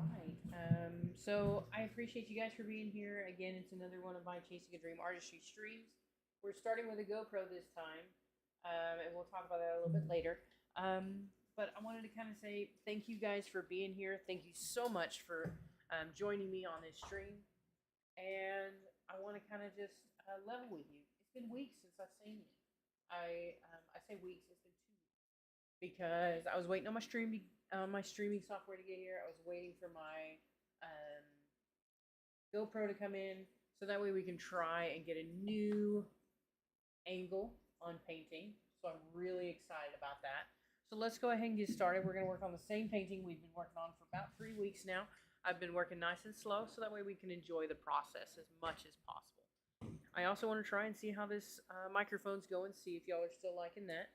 right. So I appreciate you guys for being here. Again, it's another one of my Chasing a Dream artistry streams. We're starting with a GoPro this time, and we'll talk about that a little bit later. But I wanted to kind of say thank you guys for being here. Thank you so much for joining me on this stream. And I want to kind of just level with you. It's been weeks since I've seen you. I say weeks. It's been 2 weeks because I was waiting on my streaming software to get here. I was waiting for my um, GoPro to come in, so that way we can try and get a new angle on painting. So I'm really excited about that. So let's go ahead and get started. We're going to work on the same painting we've been working on for about 3 weeks now. I've been working nice and slow, so that way we can enjoy the process as much as possible. I also want to try and see how this microphone's going, see if y'all are still liking that.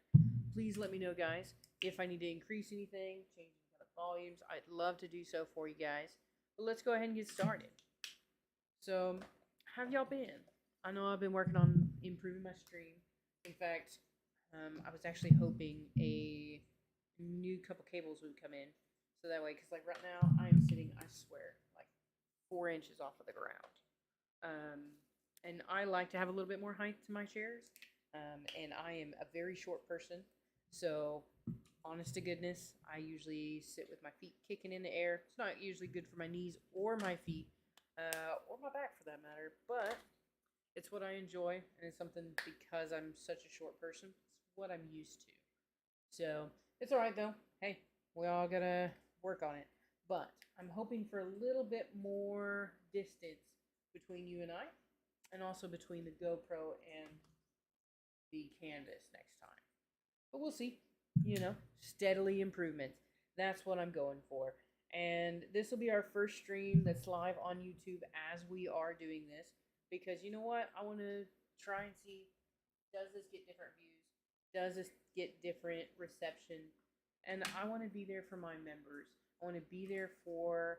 Please let me know, guys, if I need to increase anything, change any kind of volumes. I'd love to do so for you guys. But let's go ahead and get started. So, how have y'all been? I know I've been working on improving my stream. In fact, I was actually hoping a new couple cables would come in. So that way, because like right now, I am sitting, I swear, like 4 inches off of the ground. And I like to have a little bit more height to my chairs. And I am a very short person. So, honest to goodness, I usually sit with my feet kicking in the air. It's not usually good for my knees or my feet, or my back for that matter. But it's what I enjoy, and it's something because I'm such a short person. It's what I'm used to. So it's all right though. Hey, we all gotta work on it. But I'm hoping for a little bit more distance between you and I, and also between the GoPro and the canvas next time. But we'll see. You know, steadily improvements. That's what I'm going for. And this will be our first stream that's live on YouTube as we are doing this. Because you know what? I want to try and see, does this get different views? Does this get different reception? And I want to be there for my members. I want to be there for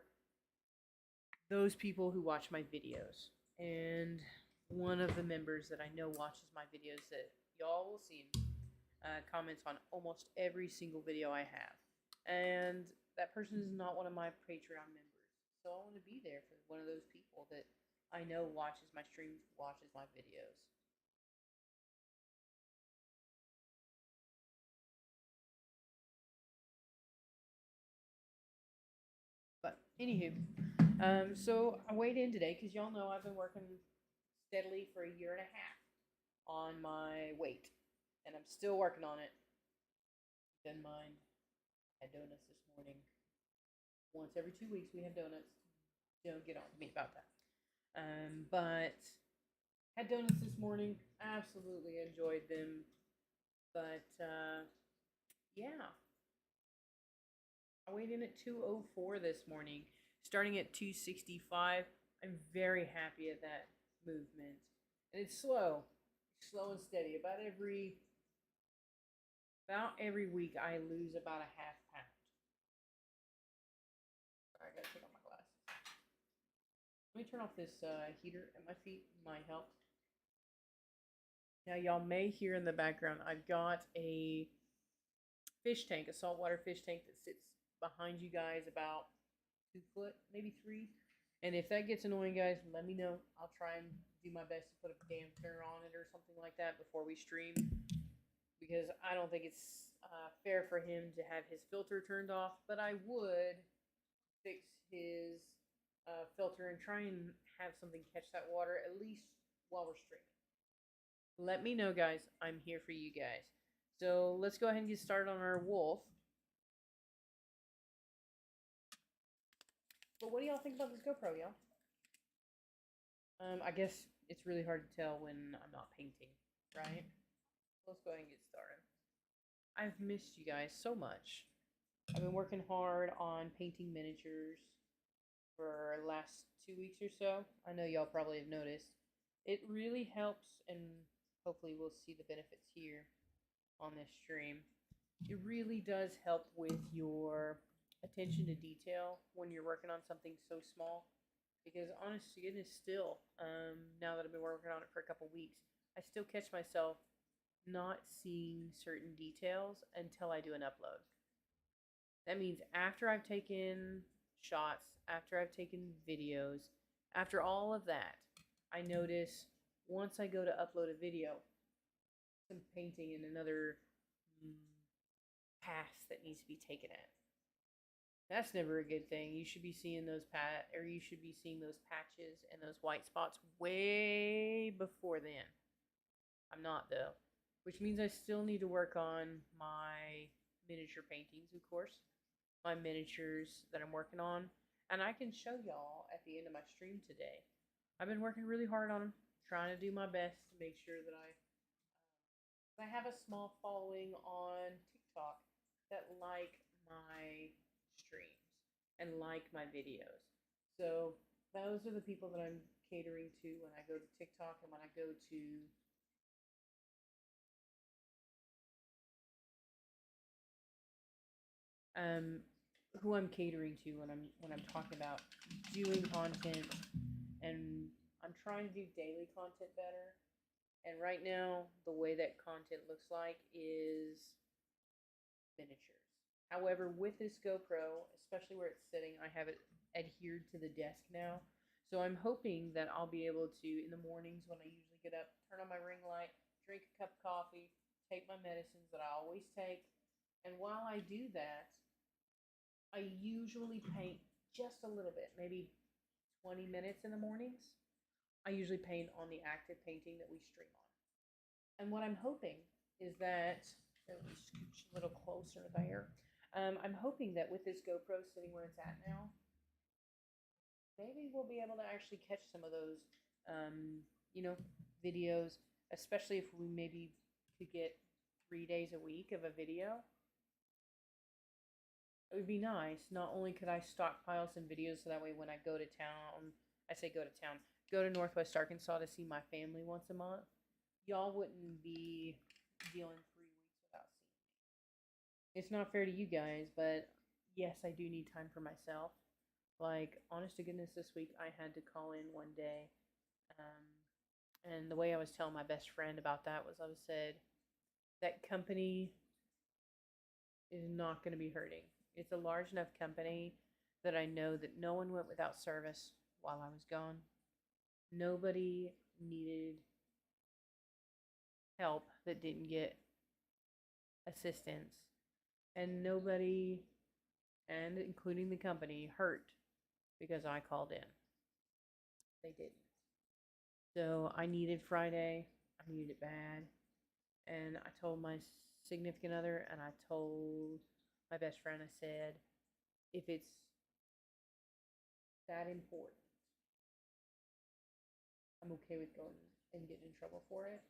those people who watch my videos. And one of the members that I know watches my videos that y'all will see comments on almost every single video I have. And that person is not one of my Patreon members. So I want to be there for one of those people that I know watches my streams, watches my videos. But anywho, so I weighed in today because y'all know I've been working steadily for a year and a half on my weight, and I'm still working on it. Keep in mind, I had donuts this morning. Once every 2 weeks, we have donuts. Don't get on me about that. But had donuts this morning. Absolutely enjoyed them. But yeah, I weighed in at 204 this morning, starting at 265. I'm very happy at that movement. And it's slow and steady. About every week I lose about a half pound. Sorry, I gotta take off my glasses. Let me turn off this heater at my feet. Might help. Now y'all may hear in the background I've got a fish tank, a saltwater fish tank that sits behind you guys about 2 foot, maybe 3. And if that gets annoying, guys, let me know. I'll try and do my best to put a dampener on it or something like that before we stream, because I don't think it's fair for him to have his filter turned off. But I would fix his filter and try and have something catch that water at least while we're streaming. Let me know, guys. I'm here for you guys. So let's go ahead and get started on our wolf. But what do y'all think about this GoPro, y'all? I guess it's really hard to tell when I'm not painting, right? Let's go ahead and get started. I've missed you guys so much. I've been working hard on painting miniatures for the last 2 weeks or so. I know y'all probably have noticed. It really helps, and hopefully we'll see the benefits here on this stream. It really does help with your attention to detail when you're working on something so small. Because honest to goodness, still, now that I've been working on it for a couple weeks, I still catch myself not seeing certain details until I do an upload. That means after I've taken shots, after I've taken videos, after all of that, I notice once I go to upload a video, some painting and another mm, pass that needs to be taken at. That's never a good thing. You should be seeing those you should be seeing those patches and those white spots way before then. I'm not though, which means I still need to work on my miniature paintings, of course, my miniatures that I'm working on, and I can show y'all at the end of my stream today. I've been working really hard on them, trying to do my best to make sure that I have a small following on TikTok that like my streams and like my videos. So those are the people that I'm catering to when I go to TikTok and when I go to who I'm catering to when I'm talking about doing content, and I'm trying to do daily content better. And right now, the way that content looks like is miniatures. However, with this GoPro, especially where it's sitting, I have it adhered to the desk now. So I'm hoping that I'll be able to, in the mornings when I usually get up, turn on my ring light, drink a cup of coffee, take my medicines that I always take. And while I do that, I usually paint just a little bit, maybe 20 minutes in the mornings. I usually paint on the active painting that we stream on. And what I'm hoping is that, let me scooch a little closer there. I'm hoping that with this GoPro sitting where it's at now, maybe we'll be able to actually catch some of those, videos, especially if we maybe could get 3 days a week of a video. It would be nice. Not only could I stockpile some videos so that way when I go to town, I say go to town, go to Northwest Arkansas to see my family once a month, y'all wouldn't be dealing 3 weeks without seeing me. It's not fair to you guys, but yes, I do need time for myself. Like, honest to goodness, this week I had to call in one day. And the way I was telling my best friend about that was I said, that company is not going to be hurting. It's a large enough company that I know that no one went without service while I was gone. Nobody needed help that didn't get assistance. And nobody, and including the company, hurt because I called in. They didn't. So I needed Friday. I needed it bad. And I told my significant other and I told my best friend, I said, if it's that important, I'm okay with going and getting in trouble for it.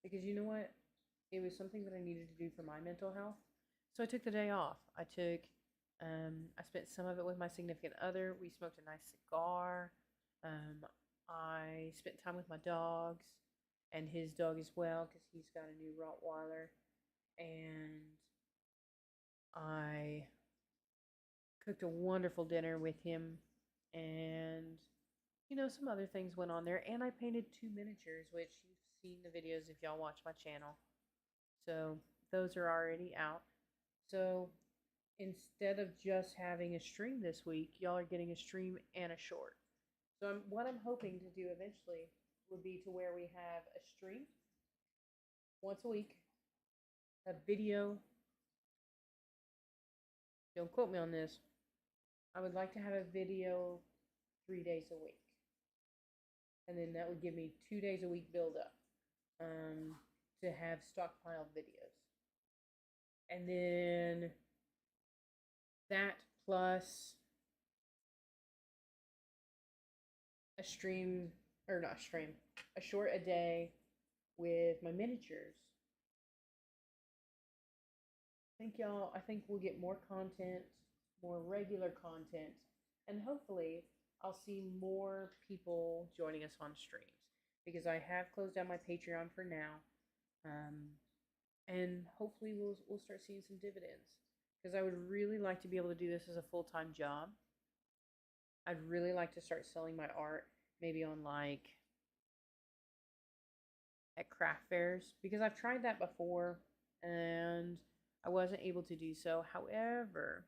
Because you know what? It was something that I needed to do for my mental health. So I took the day off. I spent some of it with my significant other. We smoked a nice cigar. I spent time with my dogs and his dog as well because he's got a new Rottweiler. And I cooked a wonderful dinner with him, and some other things went on there. And I painted 2 miniatures, which you've seen the videos if y'all watch my channel. So those are already out. So instead of just having a stream this week, y'all are getting a stream and a short. So what I'm hoping to do eventually would be to where we have a stream once a week, a video. Don't quote me on this. I would like to have a video 3 days a week. And then that would give me 2 days a week build up to have stockpiled videos. And then that plus a stream, or not a stream, a short a day with my miniatures. I think we'll get more content, more regular content, and hopefully I'll see more people joining us on streams because I have closed down my Patreon for now. And hopefully we'll start seeing some dividends because I would really like to be able to do this as a full-time job. I'd really like to start selling my art maybe on at craft fairs because I've tried that before and I wasn't able to do so. However,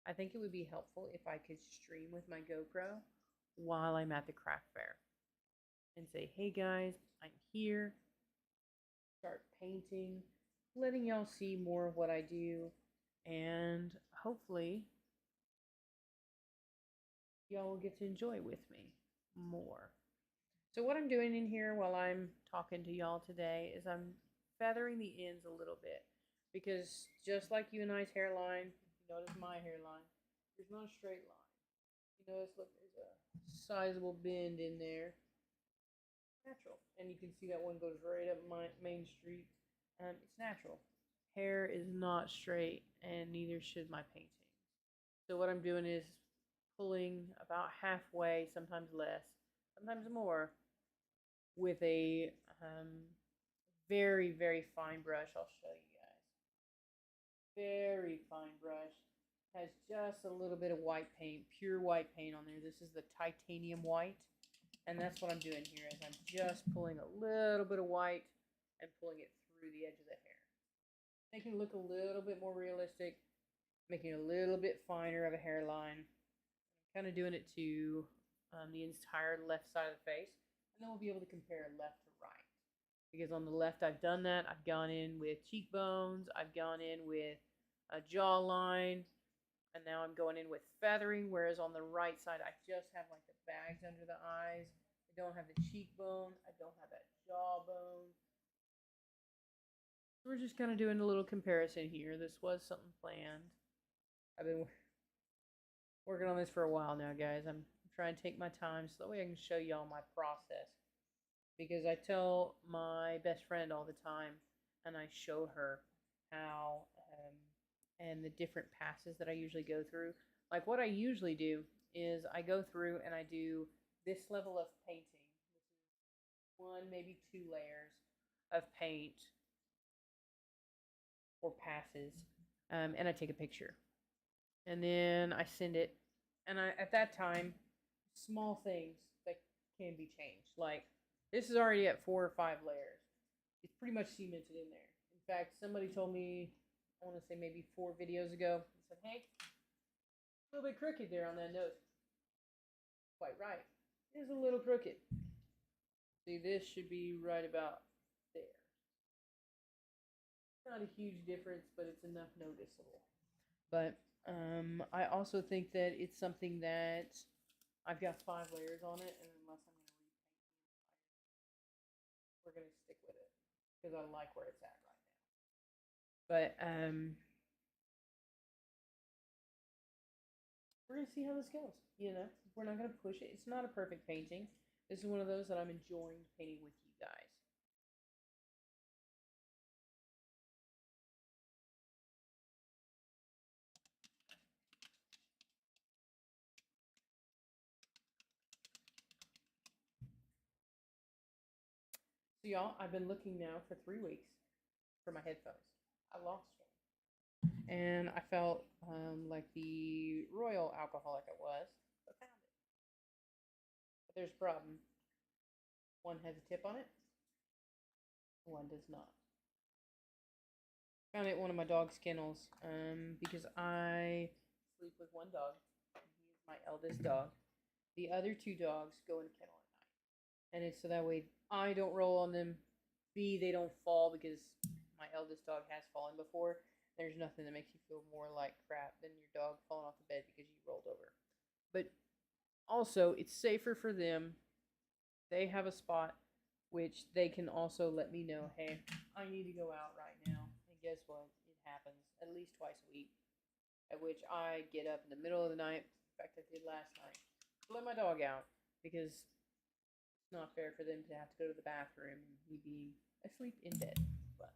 I think it would be helpful if I could stream with my GoPro while I'm at the craft fair and say, hey guys, I'm here, start painting, letting y'all see more of what I do, and hopefully y'all will get to enjoy with me more. So what I'm doing in here while I'm talking to y'all today is I'm feathering the ends a little bit, because just like you and I's hairline, you notice my hairline, there's not a straight line. You notice, look, there's a sizable bend in there. Natural. And you can see that one goes right up my Main Street. It's natural. Hair is not straight, and neither should my painting. So what I'm doing is pulling about halfway, sometimes less, sometimes more, with a very, very fine brush. I'll show you guys. Very fine brush. Has just a little bit of white paint, pure white paint on there. This is the titanium white. And that's what I'm doing here, is I'm just pulling a little bit of white and pulling it through the edge of the hair. Making it look a little bit more realistic, making it a little bit finer of a hairline. I'm kind of doing it to the entire left side of the face, and then we'll be able to compare left to right. Because on the left I've done that. I've gone in with cheekbones, I've gone in with a jawline, and now I'm going in with feathering, whereas on the right side I just have like the bags under the eyes. I don't have the cheekbone, I don't have that jawbone. So we're just kind of doing a little comparison here. This was something planned. I've been working on this for a while now, guys. I'm trying to take my time so that way I can show y'all my process. Because I tell my best friend all the time, and I show her how and the different passes that I usually go through. Like what I usually do is I go through and I do this level of painting. This is one, maybe 2 layers of paint or passes, and I take a picture. And then I send it, and at that time, small things that can be changed. Like this is already at 4 or 5 layers. It's pretty much cemented in there. In fact, somebody told me, I want to say maybe 4 videos ago, he said, hey, a little bit crooked there on that nose. Quite right. It is a little crooked. See, this should be right about there. Not a huge difference, but it's enough noticeable. But I also think that it's something that I've got 5 layers on it, and unless I'm going to repaint the entire, we're going to stick with it because I like where it's at right now. But we're going to see how this goes. You know, we're not going to push it. It's not a perfect painting. This is one of those that I'm enjoying painting with you guys. So y'all, I've been looking now for 3 weeks for my headphones. I lost one. And I felt like the royal alcoholic it was, but found it. But there's a problem. One has a tip on it, one does not. Found it at one of my dog's kennels because I sleep with one dog. He is my eldest dog. The other 2 dogs go in a kennel at night. And it's so that way I don't roll on them. B, they don't fall because my eldest dog has fallen before. There's nothing that makes you feel more like crap than your dog falling off the bed because you rolled over. But also, it's safer for them. They have a spot which they can also let me know, hey, I need to go out right now. And guess what? It happens at least twice a week, at which I get up in the middle of the night. In fact, I did last night. Let my dog out because it's not fair for them to have to go to the bathroom and me being asleep in bed. But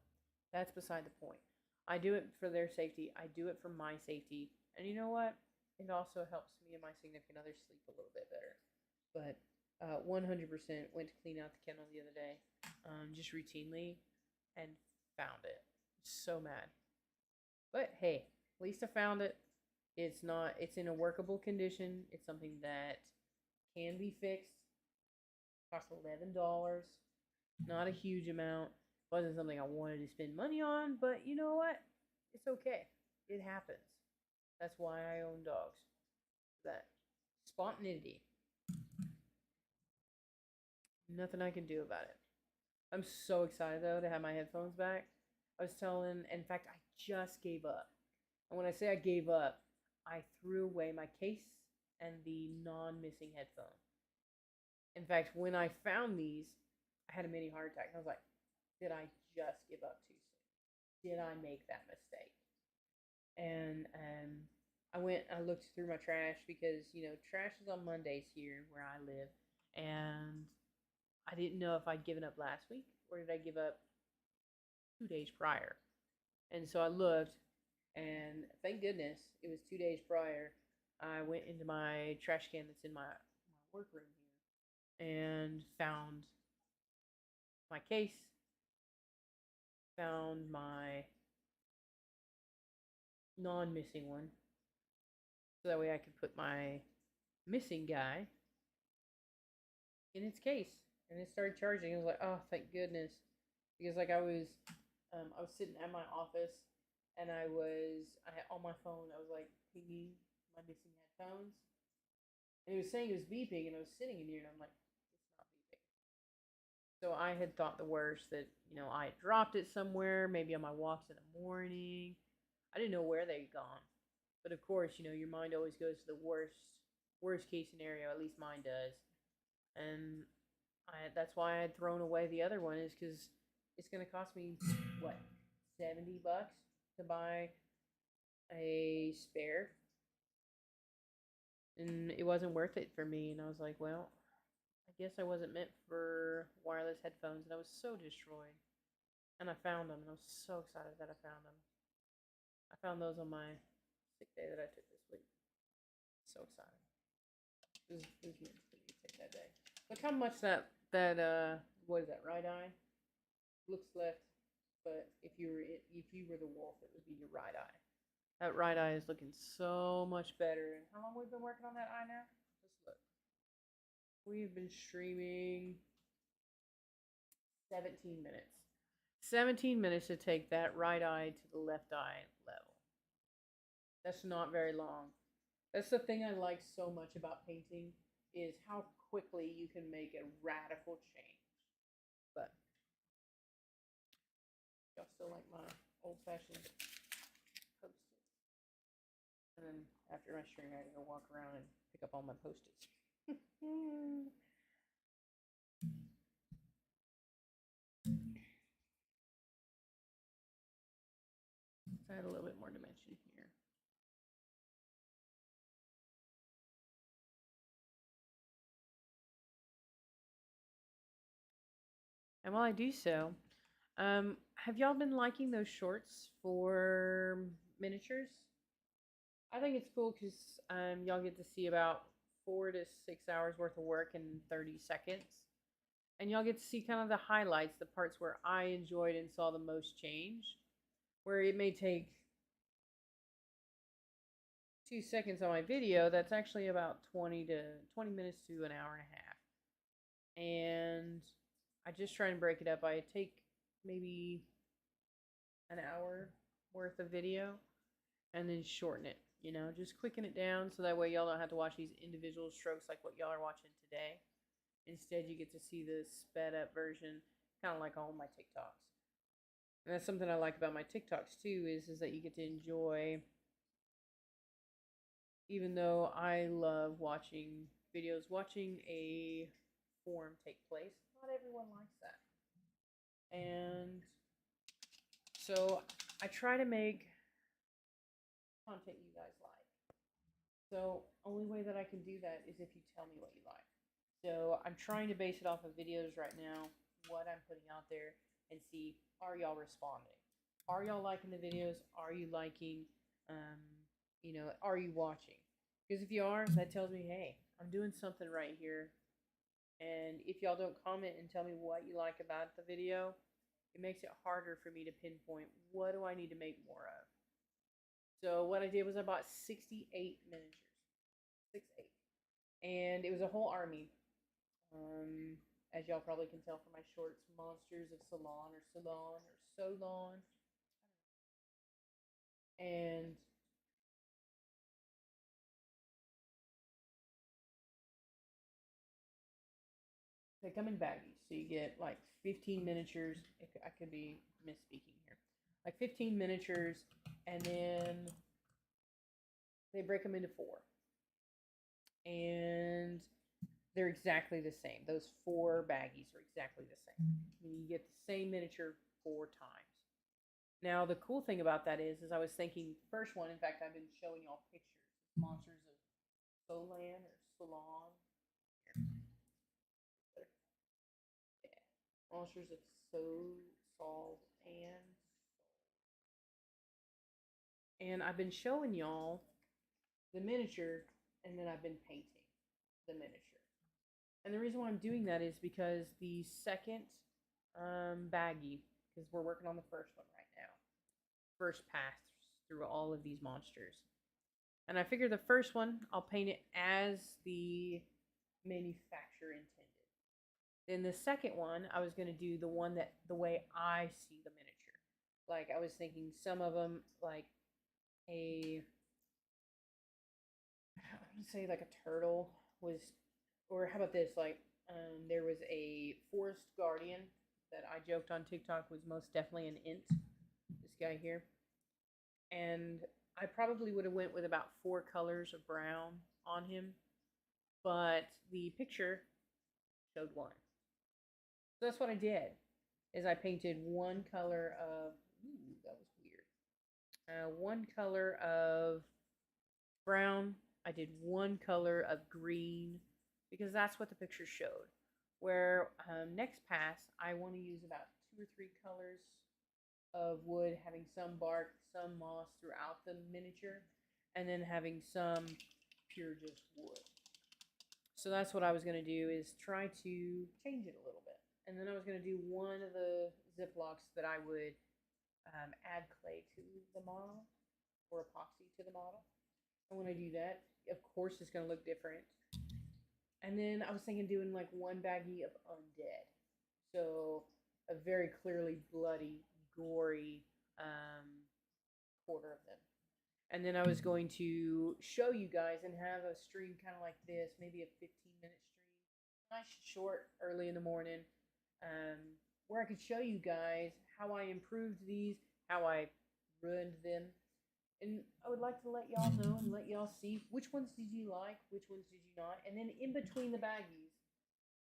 that's beside the point. I do it for their safety. I do it for my safety. And you know what? It also helps me and my significant other sleep a little bit better. But 100% went to clean out the kennel the other day, just routinely, and found it. So mad. But hey, at least I found it. It's not. It's in a workable condition. It's something that can be fixed. Cost $11. Not a huge amount. Wasn't something I wanted to spend money on, but you know what? It's okay. It happens. That's why I own dogs. That spontaneity. Nothing I can do about it. I'm so excited though to have my headphones back. I was telling, in fact, I just gave up. And when I say I gave up, I threw away my case and the non missing headphone. In fact, when I found these, I had a mini heart attack. I was like, did I just give up too soon? Did I make that mistake? And I looked through my trash because, trash is on Mondays here where I live. And I didn't know if I'd given up last week or did I give up 2 days prior. And so I looked, and thank goodness it was 2 days prior. I went into my trash can that's in my workroom here and found my case, found my non missing one. So that way I could put my missing guy in its case. And it started charging. I was like, oh, thank goodness. Because like I was sitting at my office and I had on my phone, I was like pinging my missing headphones. And it was saying it was beeping, and I was sitting in here, and I'm like, it's not beeping. So I had thought the worst, that, I had dropped it somewhere, maybe on my walks in the morning. I didn't know where they'd gone. But of course, your mind always goes to the worst case scenario, at least mine does. And that's why I had thrown away the other one, is because it's going to cost me, what, $70 to buy a spare. And it wasn't worth it for me. And I was like, well, I guess I wasn't meant for wireless headphones. And I was so destroyed. And I found them. And I was so excited that I found them. I found those on my sick day that I took this week. So excited. It was meant for me to take that day. Look how much that what is that, right eye? Looks left. But if you were the wolf, it would be your right eye. That right eye is looking so much better. And how long have we been working on that eye now? Let's look. We've been streaming 17 minutes. 17 minutes to take that right eye to the left eye level. That's not very long. That's the thing I like so much about painting, is how quickly you can make a radical change. But y'all still like my old-fashioned Post-its. And then after my stream, I gotta go walk around and pick up all my Post-its. So I had a little bit more dimension here. And while I do so, have y'all been liking those shorts for miniatures? I think it's cool because y'all get to see about 4 to 6 hours worth of work in 30 seconds. And y'all get to see kind of the highlights, the parts where I enjoyed and saw the most change. Where it may take 2 seconds on my video, that's actually about 20 minutes to an hour and a half. And I just try and break it up. I take maybe an hour worth of video and then shorten it, just quicken it down so that way y'all don't have to watch these individual strokes like what y'all are watching today. Instead, you get to see the sped up version, kind of like all my TikToks. And that's something I like about my TikToks too, is that you get to enjoy, even though I love watching videos, watching a form take place, not everyone likes that. And so I try to make content you guys like. So only way that I can do that is if you tell me what you like. So I'm trying to base it off of videos right now, what I'm putting out there, and see, are y'all responding? Are y'all liking the videos? Are you liking, are you watching? Because if you are, that tells me, hey, I'm doing something right here. And if y'all don't comment and tell me what you like about the video, it makes it harder for me to pinpoint what do I need to make more of. So what I did was I bought 68 miniatures. 68. And it was a whole army. As y'all probably can tell from my shorts, Monsters of Solon or Solon or Solon. And They come in baggies, so you get like 15 miniatures. I could be misspeaking here. Like 15 miniatures, and then they break them into four. And they're exactly the same. Those four baggies are exactly the same. You get the same miniature 4 times. Now, the cool thing about that is I was thinking, first one, in fact, I've been showing y'all pictures. Monsters of Solan or Solon. Yeah. Monsters of Salt and I've been showing y'all the miniature, and then I've been painting the miniature. And the reason why I'm doing that is because the second baggie, because we're working on the first one right now, first pass through all of these monsters. And I figure the first one, I'll paint it as the manufacturer intended. Then the second one, I was going to do the one that the way I see the miniature. Like I was thinking some of them like a, I'm going to say like a turtle was, or how about this, like there was a forest guardian that I joked on TikTok was most definitely an int, this guy here. And I probably would have went with about 4 colors of brown on him, but the picture showed 1. So that's what I did, is I painted 1 color of, ooh, that was weird. 1 color of brown. I did 1 color of green, because that's what the picture showed. Where next pass, I want to use about 2 or 3 colors of wood, having some bark, some moss throughout the miniature, and then having some pure just wood. So that's what I was going to do, is try to change it a little bit. And then I was going to do one of the Ziplocs that I would add clay to the model, or epoxy to the model. And when I do that, of course it's going to look different. And then I was thinking doing like 1 baggie of undead. So a very clearly bloody, gory quarter of them. And then I was going to show you guys and have a stream kind of like this, maybe a 15-minute stream, nice short, early in the morning, where I could show you guys how I improved these, how I ruined them. And I would like to let y'all know and let y'all see which ones did you like, which ones did you not. And then in between the baggies,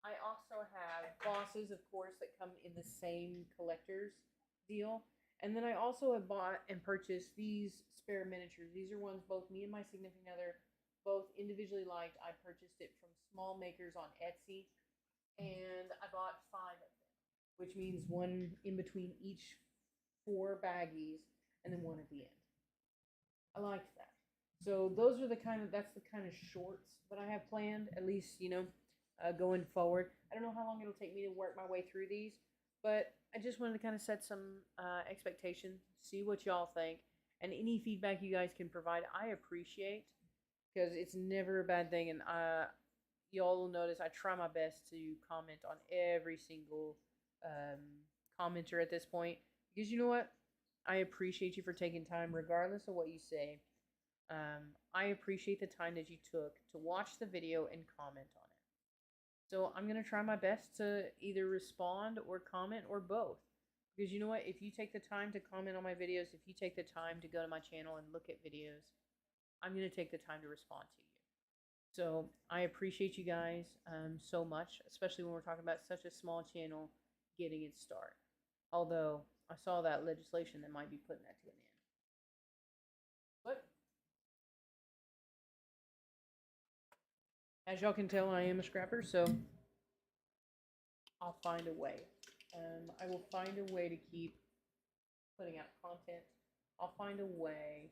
I also have bosses, of course, that come in the same collector's deal. And then I also have bought and purchased these spare miniatures. These are ones both me and my significant other both individually liked. I purchased it from small makers on Etsy, and I bought 5 of them, which means 1 in between each 4 baggies, and then 1 at the end. I liked that. So those are that's the kind of shorts that I have planned, at least, going forward. I don't know how long it'll take me to work my way through these, but I just wanted to kind of set some expectations, see what y'all think, and any feedback you guys can provide, I appreciate, because it's never a bad thing. And y'all will notice I try my best to comment on every single commenter at this point, because you know what? I appreciate you for taking time, regardless of what you say. I appreciate the time that you took to watch the video and comment on it. So I'm going to try my best to either respond or comment or both. Because you know what? If you take the time to comment on my videos, if you take the time to go to my channel and look at videos, I'm going to take the time to respond to you. So I appreciate you guys so much, especially when we're talking about such a small channel getting its start. Although I saw that legislation that might be putting that to an end. But as y'all can tell, I am a scrapper, so I'll find a way. I will find a way to keep putting out content. I'll find a way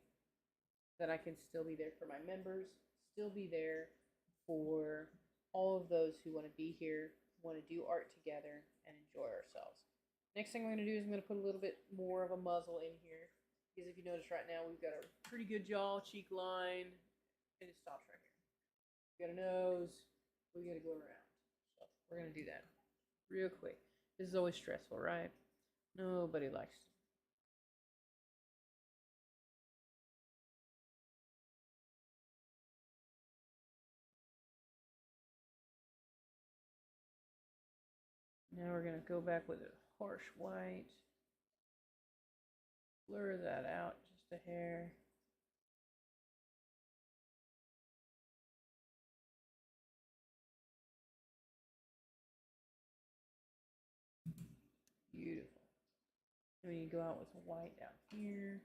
that I can still be there for my members, still be there for all of those who want to be here, want to do art together, and enjoy ourselves. Next thing I'm going to do is I'm going to put a little bit more of a muzzle in here, because if you notice right now, we've got a pretty good jaw, cheek line, and it stops right here. We got a nose, we got to go around. So we're going to do that real quick. This is always stressful, right? Nobody likes Now we're going to go back with a harsh white. Blur that out just a hair. Beautiful. And we go out with a white down here.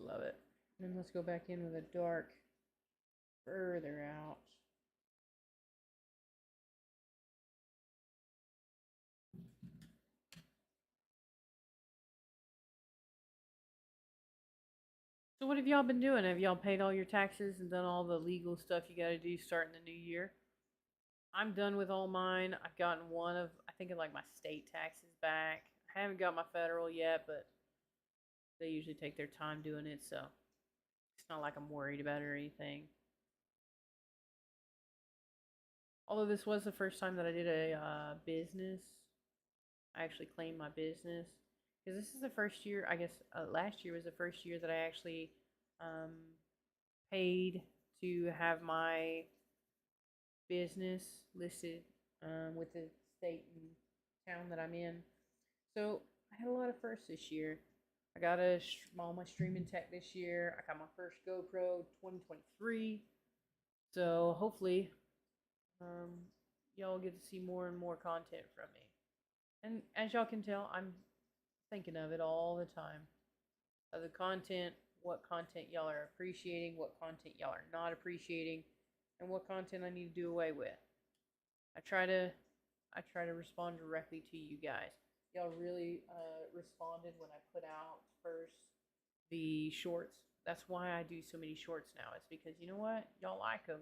Love it. And then let's go back in with a dark further out. So what have y'all been doing? Have y'all paid all your taxes and done all the legal stuff you got to do starting the new year? I'm done with all mine. I've gotten one of, I think, like my state taxes back. I haven't got my federal yet, but they usually take their time doing it, so it's not like I'm worried about it or anything. Although this was the first time that I did a business, I actually claimed my business. Because this is the first year, I guess last year was the first year that I actually um, paid to have my business listed with the state and town that I'm in. So I had a lot of firsts this year. I got all my streaming tech this year. I got my first GoPro 2023. So hopefully y'all get to see more and more content from me. And as y'all can tell, I'm thinking of it all the time. Of the content, what content y'all are appreciating, what content y'all are not appreciating, and what content I need to do away with. I try to respond directly to you guys. Y'all really responded when I put out first the shorts. That's why I do so many shorts now. It's because you know what? Y'all like them.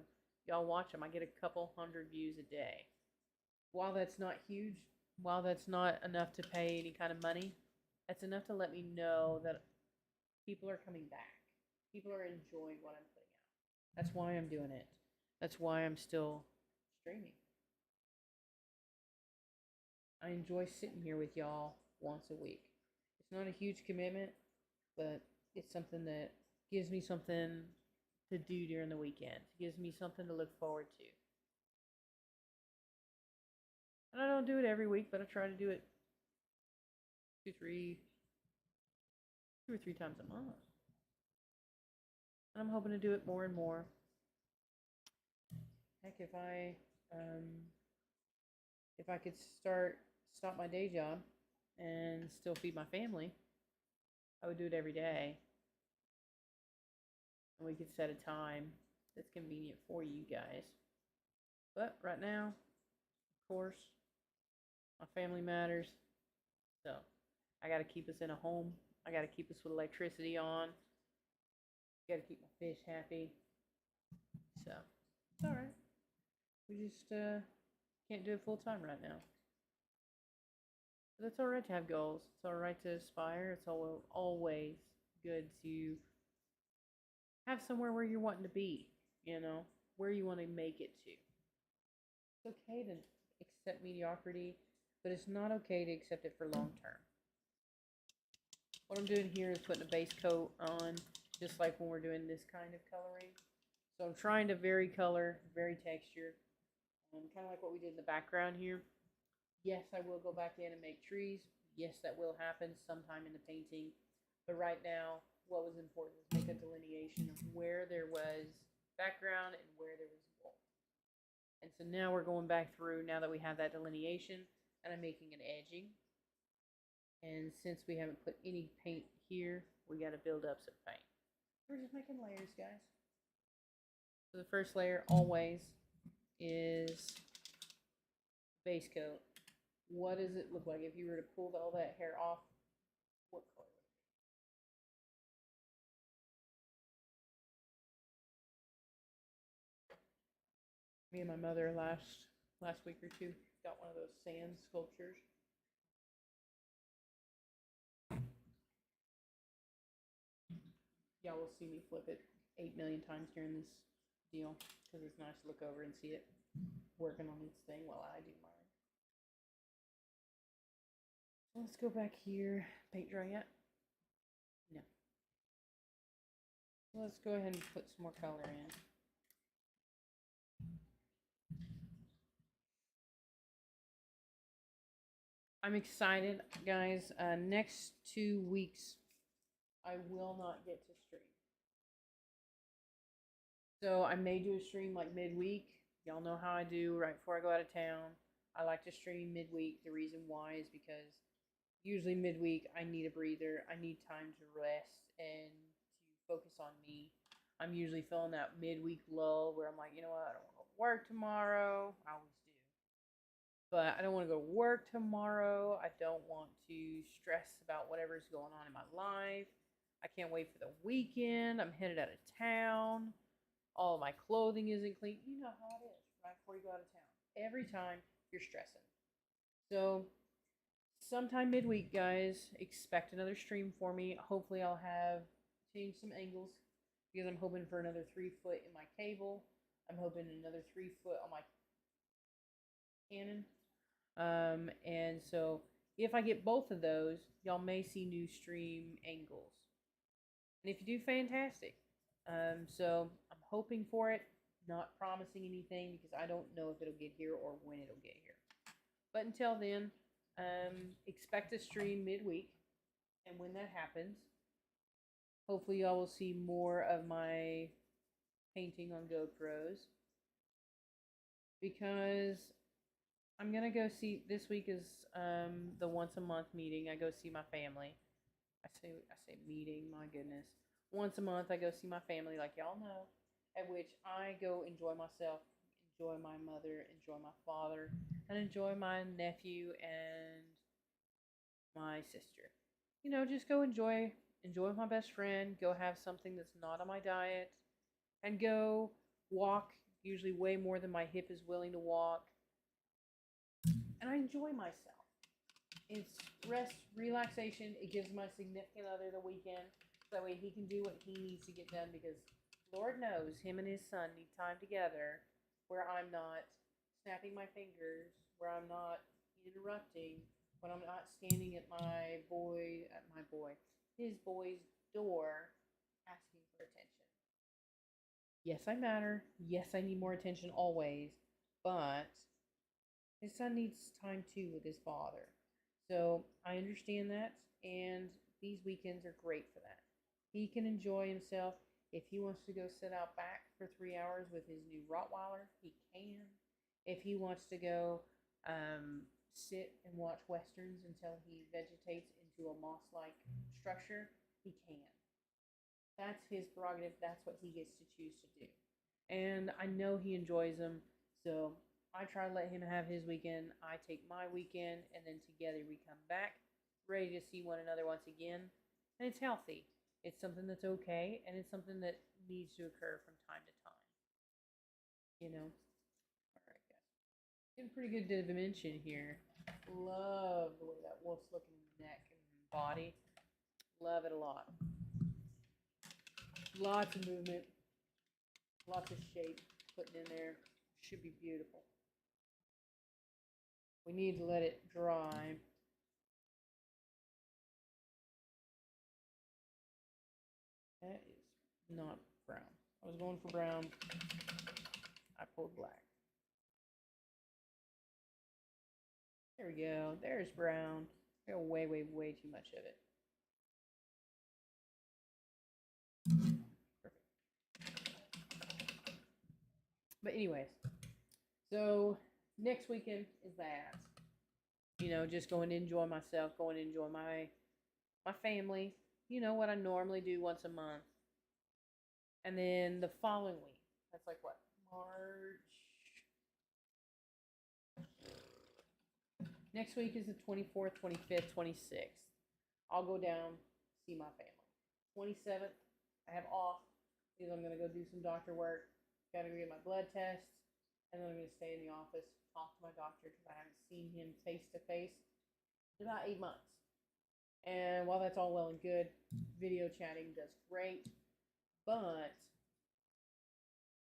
Y'all watch them. I get a couple hundred views a day. While that's not huge, while that's not enough to pay any kind of money, that's enough to let me know that people are coming back. People are enjoying what I'm putting out. That's why I'm doing it. That's why I'm still streaming. I enjoy sitting here with y'all once a week. It's not a huge commitment, but it's something that gives me something to do during the weekend. It gives me something to look forward to. And I don't do it every week, but I try to do it two or three times a month. And I'm hoping to do it more and more. Heck, if I could stop my day job and still feed my family, I would do it every day. And we could set a time that's convenient for you guys. But right now, of course, my family matters. So I got to keep us in a home. I got to keep us with electricity on. Got to keep my fish happy. So it's all right. We just can't do it full time right now. But it's all right to have goals. It's all right to aspire. It's always good to have somewhere where you're wanting to be, where you want to make it to. It's okay to accept mediocrity, but it's not okay to accept it for long term. What I'm doing here is putting a base coat on, just like when we're doing this kind of coloring. So I'm trying to vary color, vary texture, kind of like what we did in the background here. Yes, I will go back in and make trees. Yes, that will happen sometime in the painting. But right now, what was important was make a delineation of where there was background and where there was gold. And so now we're going back through, now that we have that delineation, and I'm making an edging. And since we haven't put any paint here, we got to build up some paint. We're just making layers, guys. So the first layer always is base coat. What does it look like if you were to pull all that hair off? What color? Me and my mother last week or two got one of those sand sculptures. Y'all will see me flip it 8 million times during this deal because it's nice to look over and see it working on its thing while I do mine. Let's go back here. Paint dry yet? Let's go ahead and put some more color in. I'm excited, guys. Next 2 weeks, I will not get to stream. So I may do a stream like midweek. Y'all know how I do right before I go out of town. I like to stream midweek. The reason why is because usually midweek I need a breather. I need time to rest and to focus on me. I'm usually feeling that midweek lull where I'm like, you know what, I don't want to go to work tomorrow. I always do. But I don't want to go to work tomorrow. I don't want to stress about whatever's going on in my life. I can't wait for the weekend. I'm headed out of town. All of my clothing isn't clean. You know how it is right before you go out of town. Every time you're stressing. So, sometime midweek, guys, expect another stream for me. Hopefully, I'll have changed some angles because I'm hoping for another 3 foot in my cable. I'm hoping another 3 foot on my Canon. And so, if I get both of those, y'all may see new stream angles. And if you do, fantastic. So I'm hoping for it, not promising anything because I don't know if it'll get here or when it'll get here. But until then, expect a stream midweek. And when that happens, hopefully y'all will see more of my painting on GoPros. Because I'm going to go see, this week is the once a month meeting. I go see my family. I say meeting, my goodness. Once a month I go see my family, like y'all know, at which I go enjoy myself, enjoy my mother, enjoy my father, and enjoy my nephew and my sister. You know, just go enjoy my best friend, go have something that's not on my diet, and go walk, usually way more than my hip is willing to walk. And I enjoy myself. It's rest, relaxation. It gives my significant other the weekend. So that way he can do what he needs to get done because Lord knows him and his son need time together where I'm not snapping my fingers, where I'm not interrupting, when I'm not standing at his boy's door asking for attention. Yes, I matter. Yes, I need more attention always. But his son needs time too with his father. So I understand that, and these weekends are great for that. He can enjoy himself. If he wants to go sit out back for 3 hours with his new Rottweiler, he can. If he wants to go sit and watch westerns until he vegetates into a moss-like structure, he can. That's his prerogative. That's what he gets to choose to do. And I know he enjoys them, so I try to let him have his weekend. I take my weekend, and then together we come back, ready to see one another once again. And it's healthy. It's something that's okay, and it's something that needs to occur from time to time. You know? All right, guys. Getting pretty good dimension here. Love the way that wolf's looking neck and body. Love it a lot. Lots of movement. Lots of shape putting in there. Should be beautiful. We need to let it dry. That is not brown. I was going for brown. I pulled black. There we go. There's brown. I got way, way, way too much of it. Perfect. But anyways, so next weekend is that. You know, just going to enjoy myself, going to enjoy my family. You know what I normally do once a month. And then the following week, that's like what? March. Next week is the 24th, 25th, 26th. I'll go down, see my family. 27th, I have off because I'm going to go do some doctor work. Got to go get my blood tests. And then I'm going to stay in the office, talk to my doctor because I haven't seen him face to face in about 8 months. And while that's all well and good, video chatting does great, but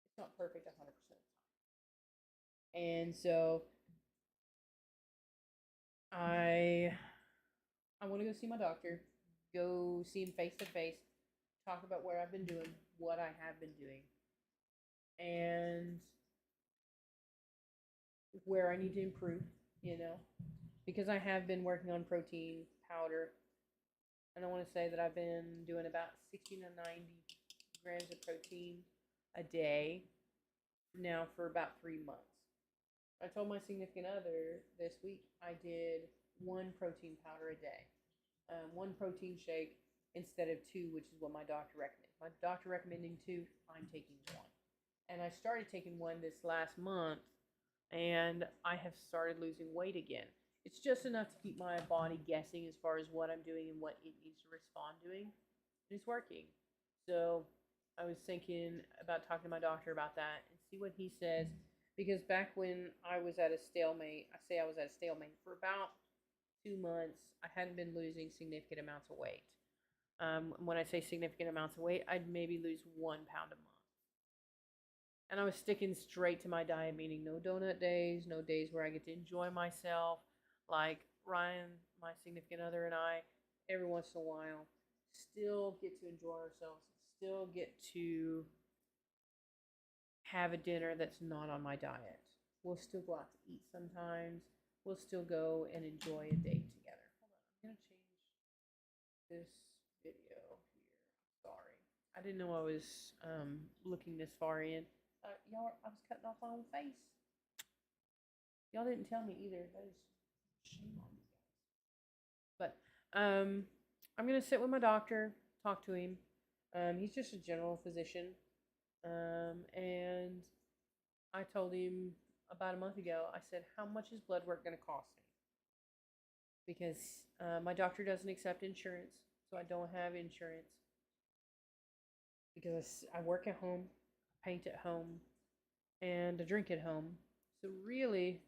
it's not perfect 100% of the time. And so I want to go see my doctor, go see him face to face, talk about where I've been doing, what I have been doing, and where I need to improve, you know, because I have been working on protein powder, and I want to say that I've been doing about 60 to 90 grams of protein a day now for about 3 months. I told my significant other this week I did one protein powder a day, one protein shake instead of two, which is what my doctor recommended. My doctor recommending two, I'm taking one. And I started taking one this last month, and I have started losing weight again. It's just enough to keep my body guessing as far as what I'm doing and what it needs to respond doing. And it's working. So I was thinking about talking to my doctor about that and see what he says. Because back when I was at a stalemate, I was at a stalemate for about 2 months. I hadn't been losing significant amounts of weight. When I say significant amounts of weight, I'd maybe lose 1 pound a month. And I was sticking straight to my diet, meaning no donut days, no days where I get to enjoy myself. Like Ryan, my significant other, and I, every once in a while, still get to enjoy ourselves, still get to have a dinner that's not on my diet. We'll still go out to eat sometimes. We'll still go and enjoy a date together. Hold on, I'm going to change this video here. Sorry. I didn't know I was looking this far in. Y'all, I was cutting off my own face. Y'all didn't tell me either. That is shame on you guys. But I'm going to sit with my doctor, talk to him. He's just a general physician. And I told him about a month ago, I said, how much is blood work going to cost me? Because my doctor doesn't accept insurance, so I don't have insurance. Because I work at home, paint at home, and I drink at home. So really,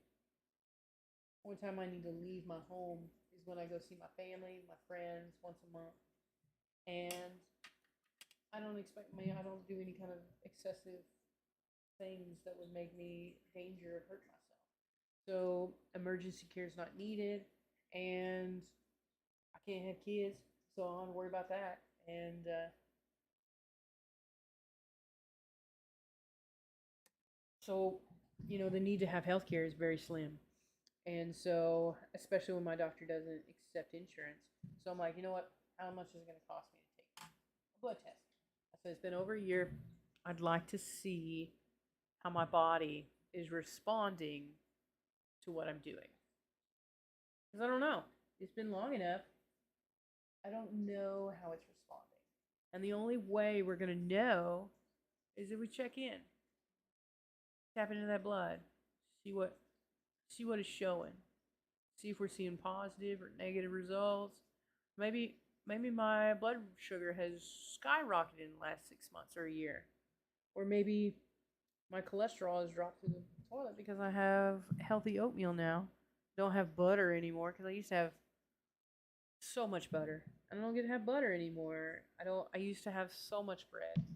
one time I need to leave my home is when I go see my family, my friends, once a month. And I don't do any kind of excessive things that would make me danger of hurt myself. So emergency care is not needed, and I can't have kids, so I don't have to worry about that. And so, the need to have health care is very slim. And so, especially when my doctor doesn't accept insurance. So I'm like, you know what? How much is it going to cost me to take a blood test? I said, it's been over a year. I'd like to see how my body is responding to what I'm doing. Because I don't know. It's been long enough. I don't know how it's responding. And the only way we're going to know is if we check in. Tap into that blood. See what it's showing. See if we're seeing positive or negative results. Maybe my blood sugar has skyrocketed in the last 6 months or a year. Or maybe my cholesterol has dropped to the toilet because I have healthy oatmeal now. Don't have butter anymore because I used to have so much butter. I don't get to have butter anymore. I used to have so much bread.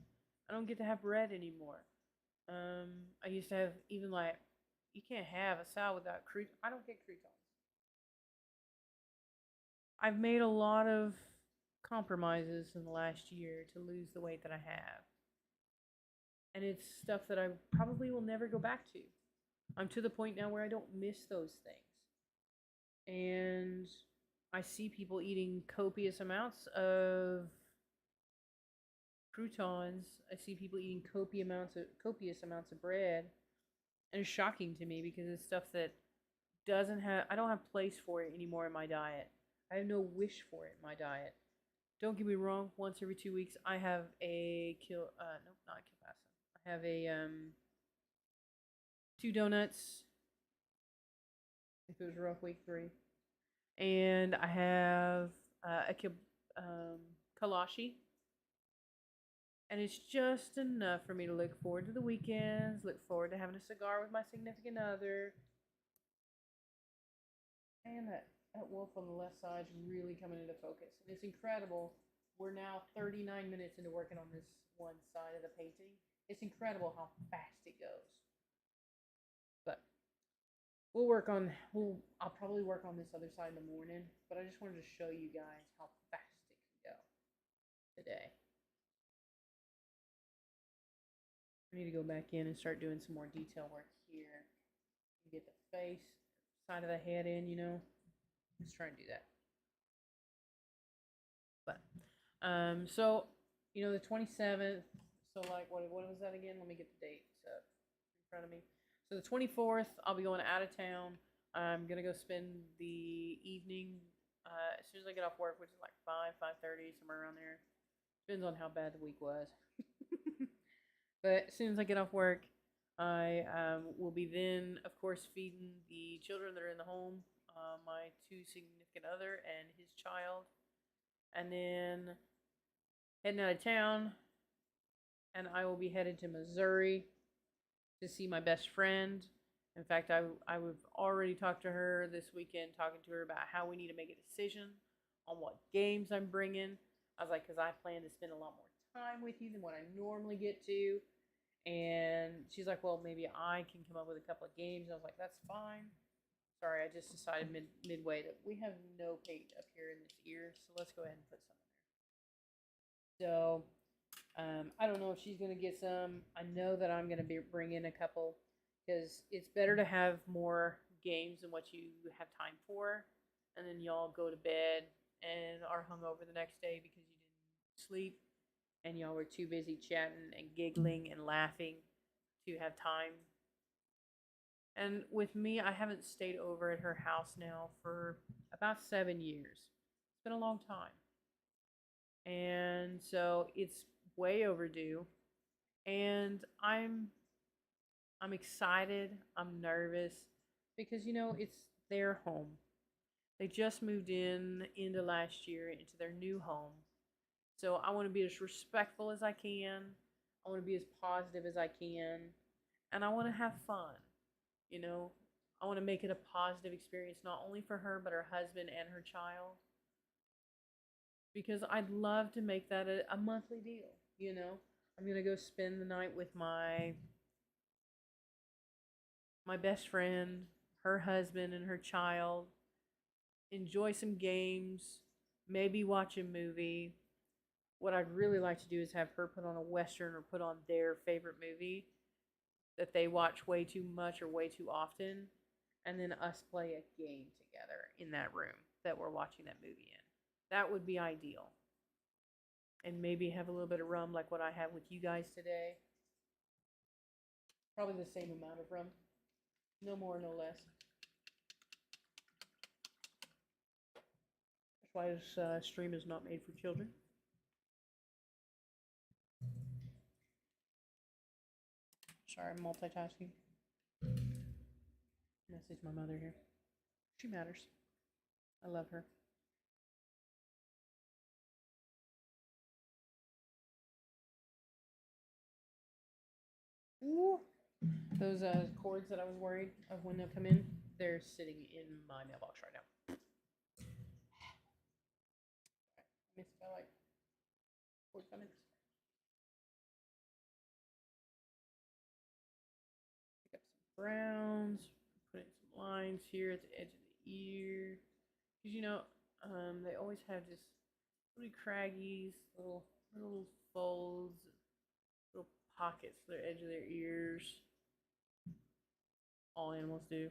I don't get to have bread anymore. I used to have even like you can't have a salad without croutons. I don't get croutons. I've made a lot of compromises in the last year to lose the weight that I have. And it's stuff that I probably will never go back to. I'm to the point now where I don't miss those things. And I see people eating copious amounts of croutons. I see people eating copious amounts of bread. And it's shocking to me because it's stuff that I don't have place for it anymore in my diet. I have no wish for it in my diet. Don't get me wrong, once every 2 weeks I have not kielbasa. I have a 2 donuts if it was rough week 3. And I have a kolache. And it's just enough for me to look forward to the weekends, look forward to having a cigar with my significant other. And that wolf on the left side is really coming into focus. And it's incredible. We're now 39 minutes into working on this one side of the painting. It's incredible how fast it goes. But I'll probably work on this other side in the morning. But I just wanted to show you guys how fast it can go today. I need to go back in and start doing some more detail work here. Get the face, side of the head in, you know. Let's try and do that. But, so, you know, the 27th, so like, what was that again? Let me get the dates up in front of me. So the 24th, I'll be going out of town. I'm gonna go spend the evening as soon as I get off work, which is like 5:30, somewhere around there. Depends on how bad the week was. But as soon as I get off work, I will be then, of course, feeding the children that are in the home, my two significant other and his child, and then heading out of town. And I will be headed to Missouri to see my best friend. In fact, I've already talked to her this weekend, talking to her about how we need to make a decision on what games I'm bringing. I was like, because I plan to spend a lot more time with you than what I normally get to. And she's like, well, maybe I can come up with a couple of games. And I was like, that's fine. Sorry, I just decided midway that we have no paint up here in this ear, so let's go ahead and put some in there. So I don't know if she's gonna get some. I know that I'm gonna be bringing a couple because it's better to have more games than what you have time for, and then y'all go to bed and are hungover the next day because you didn't sleep and y'all were too busy chatting and giggling and laughing to have time. And with me, I haven't stayed over at her house now for about 7 years. It's been a long time. And so it's way overdue. And I'm excited, I'm nervous because you know, it's their home. They just moved in into last year into their new home. So I want to be as respectful as I can. I want to be as positive as I can. And I want to have fun. You know, I want to make it a positive experience, not only for her, but her husband and her child. Because I'd love to make that a monthly deal. You know, I'm going to go spend the night with my best friend, her husband, and her child. Enjoy some games, maybe watch a movie. What I'd really like to do is have her put on a Western or put on their favorite movie that they watch way too much or way too often, and then us play a game together in that room that we're watching that movie in. That would be ideal. And maybe have a little bit of rum like what I have with you guys today. Probably the same amount of rum. No more, no less. That's why this stream is not made for children. Sorry, I'm multitasking. Message my mother here. She matters. I love her. Ooh. Those cords that I was worried of when they'll come in, they're sitting in my mailbox right now. I missed by like 45 minutes. Pick up some browns, put in some lines here at the edge of the ear. Because you know, they always have just little craggies, little folds, little pockets to the edge of their ears. All animals do.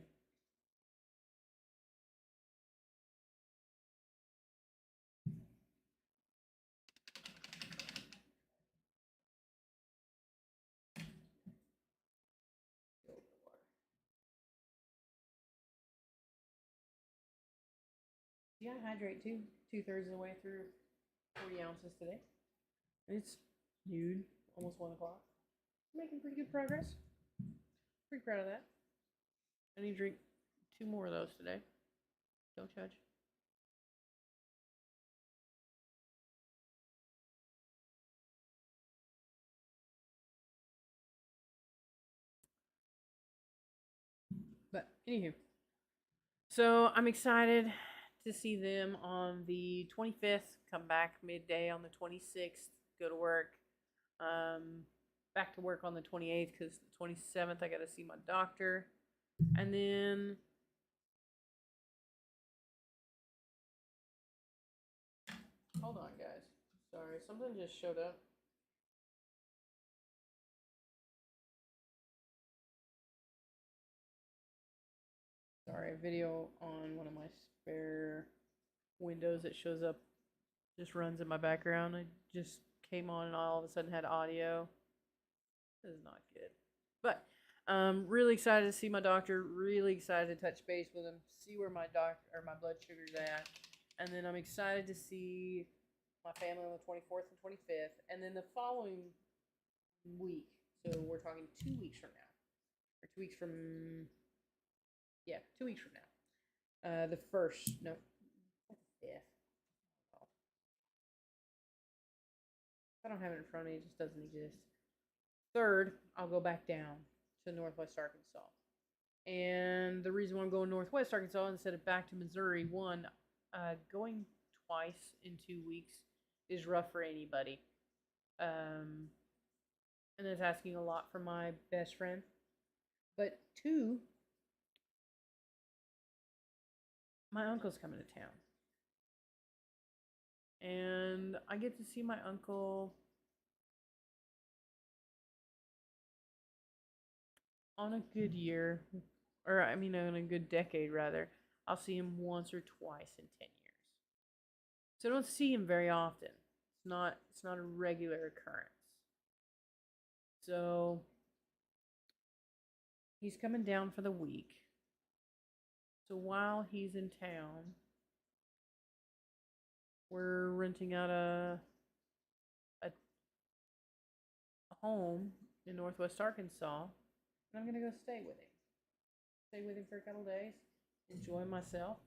You gotta hydrate too. 2/3 of the way through 40 ounces today. It's noon, almost 1 o'clock. Making pretty good progress. Pretty proud of that. I need to drink 2 more of those today. Don't judge. But anywho, so I'm excited to see them on the 25th. Come back midday on the 26th. Go to work. Back to work on the 28th because the 27th I got to see my doctor, and then hold on, guys. Sorry, something just showed up. sorry, a video on one of my spare windows that shows up, just runs in my background. I just came on and all of a sudden had audio. This is not good. But really excited to see my doctor, really excited to touch base with him, see where my blood sugar's at. And then I'm excited to see my family on the 24th and 25th. And then the following week, so we're talking 2 weeks from now. Or 2 weeks from, yeah, 2 weeks from now. The first, no, what the 5th? Oh. I don't have it in front of me, it just doesn't exist. 3rd, I'll go back down to Northwest Arkansas. And the reason why I'm going Northwest Arkansas instead of back to Missouri, one, going twice in 2 weeks is rough for anybody. And it's asking a lot from my best friend. But 2, my uncle's coming to town. And I get to see my uncle on a good year, or I mean, on a good decade rather. I'll see him once or twice in 10 years. So I don't see him very often. It's not a regular occurrence. So he's coming down for the week. So while he's in town, we're renting out a home in Northwest Arkansas, and I'm gonna go stay with him. Stay with him for a couple days, enjoy myself,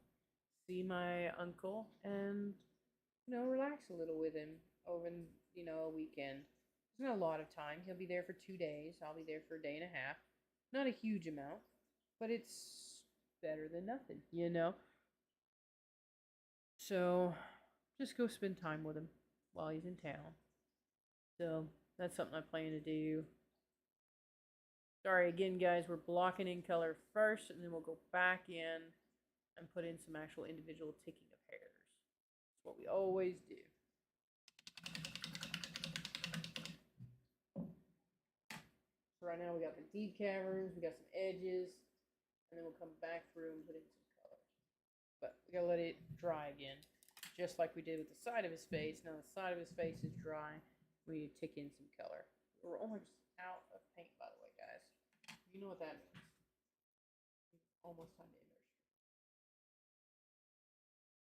see my uncle, and relax a little with him over a weekend. It's not a lot of time. He'll be there for 2 days. I'll be there for a day and a half. Not a huge amount, but it's better than nothing. So just go spend time with him while he's in town. So that's something I plan to do. Sorry again, guys, we're blocking in color first, and then we'll go back in and put in some actual individual ticking of hairs. That's what we always do. So right now we got the deep caverns, we got some edges, and then we'll come back through and put in some color. But we gotta let it dry again, just like we did with the side of his face. Now the side of his face is dry. We need to tick in some color. We're almost out of paint, by the way, guys. You know what that means. Almost time to end our stream.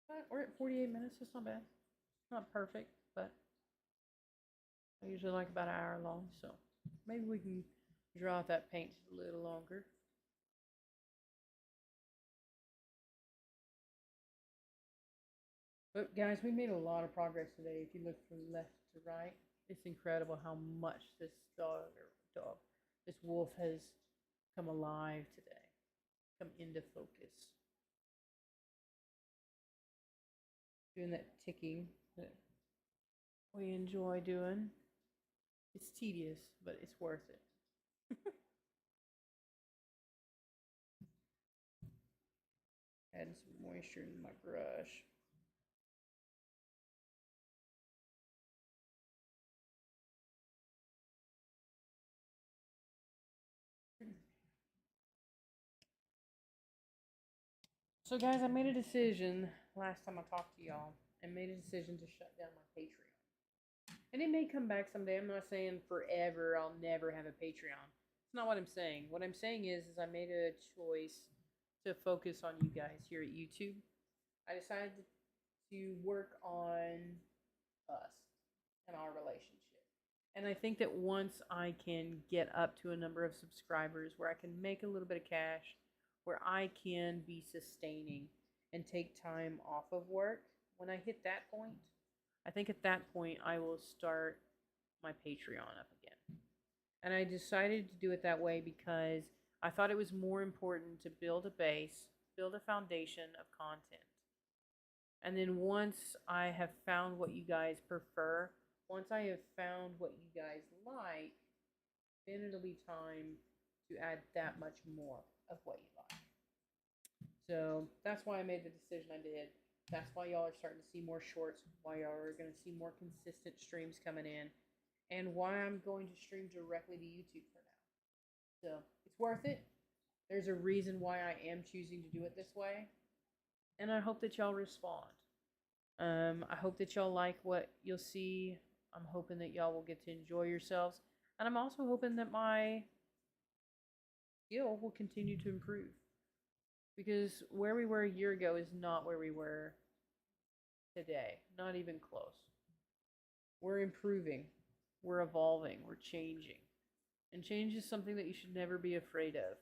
But we're at 48 minutes. That's not bad. Not perfect, but I usually like about an hour long, so maybe we can draw out that paint a little longer. But guys, we made a lot of progress today. If you look from left to right, it's incredible how much this this wolf has come alive today, come into focus. Doing that ticking that we enjoy doing. It's tedious, but it's worth it. Adding some moisture in my brush. So guys, I made a decision last time I talked to y'all and made a decision to shut down my Patreon. And it may come back someday. I'm not saying forever I'll never have a Patreon. It's not what I'm saying. What I'm saying is I made a choice to focus on you guys here at YouTube. I decided to work on us and our relationship. And I think that once I can get up to a number of subscribers where I can make a little bit of cash, where I can be sustaining and take time off of work, when I hit that point, I think at that point I will start my Patreon up again. And I decided to do it that way because I thought it was more important to build a base, build a foundation of content. And then once I have found what you guys prefer, once I have found what you guys like, then it'll be time to add that much more of what you like. So that's why I made the decision I did. That's why y'all are starting to see more shorts, why y'all are going to see more consistent streams coming in, and why I'm going to stream directly to YouTube for now. So it's worth it. There's a reason why I am choosing to do it this way, and I hope that y'all respond. I hope that y'all like what you'll see. I'm hoping that y'all will get to enjoy yourselves, and I'm also hoping that my skill will continue to improve, because where we were a year ago is not where we were today, not even close. We're improving, we're evolving, we're changing. And change is something that you should never be afraid of.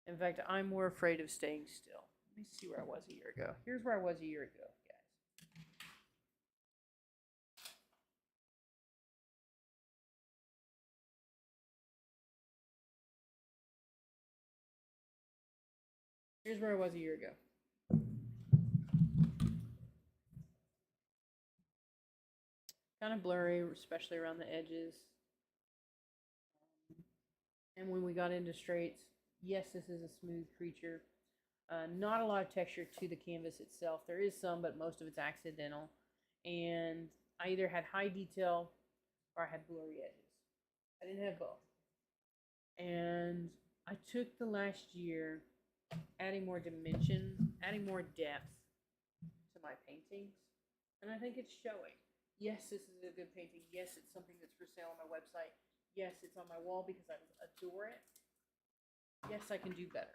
In fact, I'm more afraid of staying still. Let me see where I was a year ago. Here's where I was a year ago, guys. Here's where I was a year ago. Kind of blurry, especially around the edges. And when we got into straights, yes, this is a smooth creature. Not a lot of texture to the canvas itself. There is some, but most of it's accidental. And I either had high detail or I had blurry edges. I didn't have both. And I took the last year adding more dimension, adding more depth to my paintings. And I think it's showing. Yes, this is a good painting. Yes, it's something that's for sale on my website. Yes, it's on my wall because I adore it. Yes, I can do better.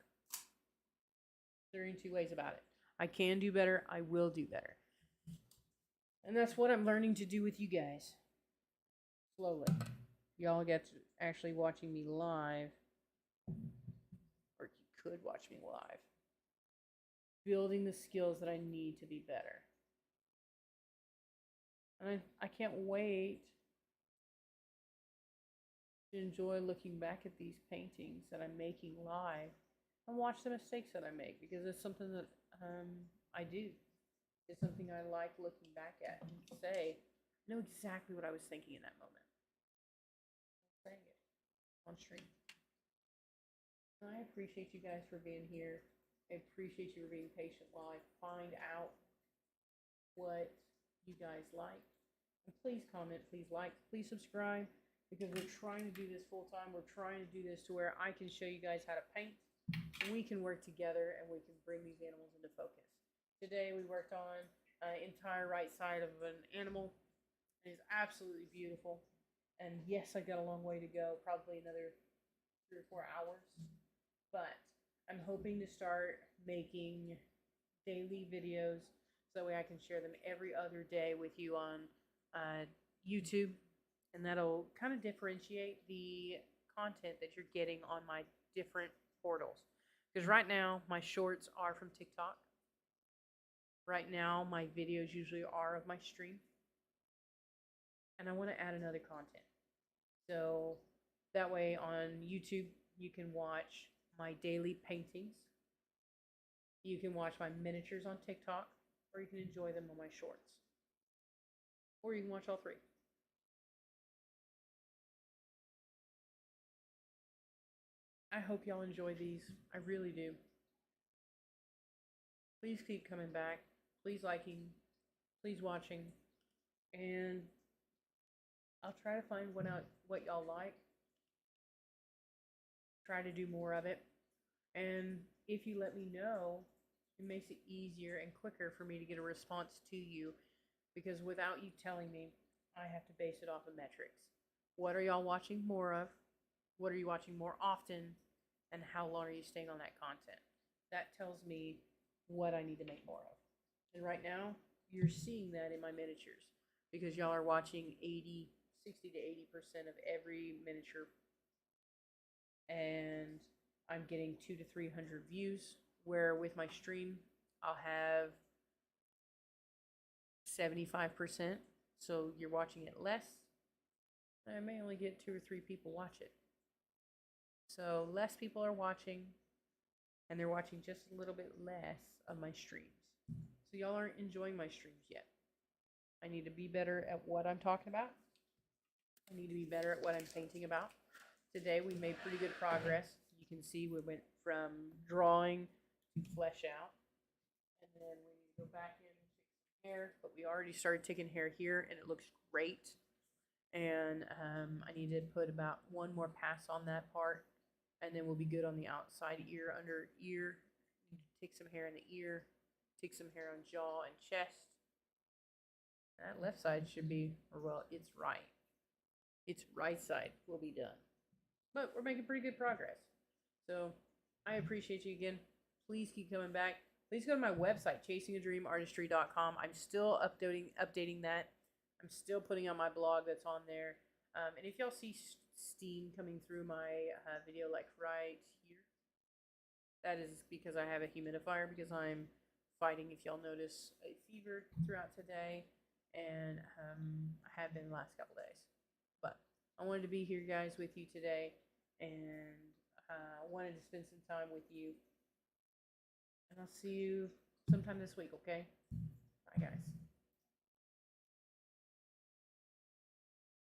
There ain't two ways about it. I can do better. I will do better. And that's what I'm learning to do with you guys. Slowly. Y'all get to actually watching me live. Or you could watch me live. Building the skills that I need to be better. And I can't wait to enjoy looking back at these paintings that I'm making live and watch the mistakes that I make, because it's something that I do. It's something I like looking back at and say, I know exactly what I was thinking in that moment. I'm saying it on stream. And I appreciate you guys for being here. I appreciate you for being patient while I find out what you guys like. And please comment, please like, please subscribe, because we're trying to do this full time. We're trying to do this to where I can show you guys how to paint. We can work together and we can bring these animals into focus. Today we worked on an entire right side of an animal. It is absolutely beautiful. And yes, I've got a long way to go, probably another 3 or 4 hours. But I'm hoping to start making daily videos so that way I can share them every other day with you on YouTube. And that'll kind of differentiate the content that you're getting on my different portals. Because right now, my shorts are from TikTok. Right now, my videos usually are of my stream. And I want to add another content. So that way on YouTube, you can watch my daily paintings. You can watch my miniatures on TikTok, or you can enjoy them on my shorts. Or you can watch all three. I hope y'all enjoy these. I really do. Please keep coming back. Please liking. Please watching. And I'll try to find what y'all like. Try to do more of it. And if you let me know, it makes it easier and quicker for me to get a response to you. Because without you telling me, I have to base it off of metrics. What are y'all watching more of? What are you watching more often? And how long are you staying on that content? That tells me what I need to make more of. And right now, you're seeing that in my miniatures, because y'all are watching 60 to 80% of every miniature. And I'm getting 200 to 300 views, where with my stream, I'll have 75%. So you're watching it less. I may only get 2 or 3 people watch it. So less people are watching, and they're watching just a little bit less of my streams. So y'all aren't enjoying my streams yet. I need to be better at what I'm talking about. I need to be better at what I'm painting about. Today we made pretty good progress. You can see we went from drawing to flesh out. And then we need to go back in and take some hair, but we already started taking hair here and it looks great. And I need to put about one more pass on that part. and then we'll be good on the outside ear, under ear. Take some hair in the ear, take some hair on jaw and chest. That left side should be, or well, it's right. Its right side will be done. But we're making pretty good progress. So I appreciate you again. Please keep coming back. Please go to my website, chasingadreamartistry.com. I'm still updating that. I'm still putting on my blog that's on there. And if y'all see steam coming through my video like right here, that is because I have a humidifier, because I'm fighting, if y'all notice, a fever throughout today. And I have been the last couple days. But I wanted to be here, guys, with you today. And I wanted to spend some time with you. And I'll see you sometime this week, okay? Bye, guys.